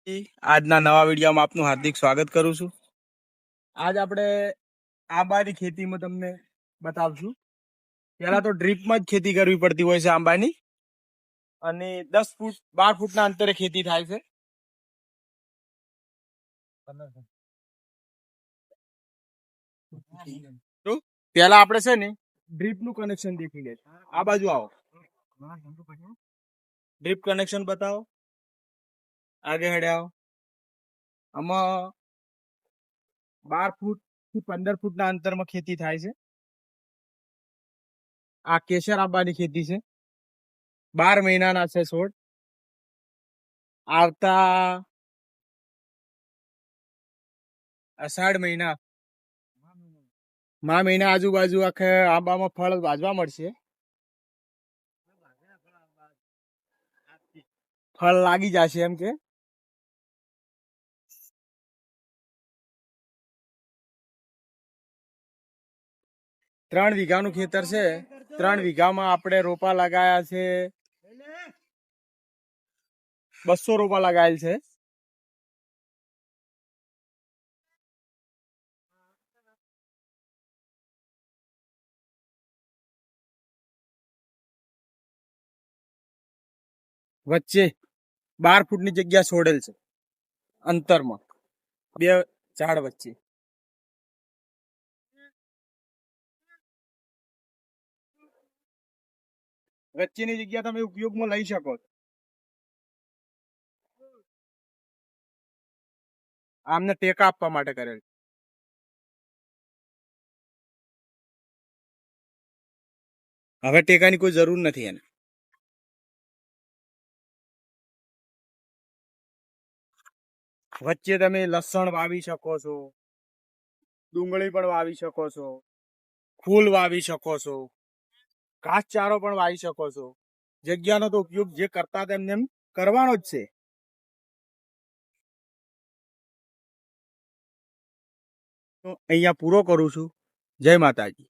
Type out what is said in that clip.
આજના નવા વિડીયોમાં આપનું હાર્દિક સ્વાગત કરું છું. આજ આપણે આંબાની ખેતીમાં તમને બતાવશું. પહેલા તો ડ્રીપમાં જ ખેતી કરવી પડતી હોય છે આંબાની, અને 10 ફૂટ 12 ફૂટના અંતરે ખેતી થાય છે. તો પહેલા આપણે છે ને ડ્રીપનું કનેક્શન દેખી લે. આ બાજુ આવો, ડ્રીપ કનેક્શન બતાવો. આગે હેડે આવો. આમાં 12 ફૂટ થી 15 ફૂટના અંતરમાં ખેતી થાય છે. આ કેસર આંબાની ખેતી છે. 12 મહિનાના છે છોડ. આવતા અષાઢ મહિના આજુબાજુ આખે આંબામાં ફળ વાજવા મળશે. ફળ લાગી જશે એમ કે 3 વીઘાનું ખેતર છે. 3 વીઘામાં આપણે રોપા લગાયા છે. 200 રોપા લગાયેલ છે. વચ્ચે 12 ફૂટની જગ્યા છોડેલ છે અંતરમાં, બે ઝાડ વચ્ચે. વચ્ચેની જગ્યા તમે ઉપયોગમાં લઈ શકો છો. આમને ટેકા આપવા માટે કરેલ. હવે ટેકાની કોઈ જરૂર નથી એને. વચ્ચે તમે લસણ વાવી શકો છો, ડુંગળી પણ વાવી શકો છો, ફૂલ વાવી શકો છો, ઘાસચારો પણ વાવી શકો છો. જગ્યાનો તો ઉપયોગ જે કરતા તેમને એમ કરવાનો જ છે. તો અહીંયા પૂરો કરું છું. જય માતાજી.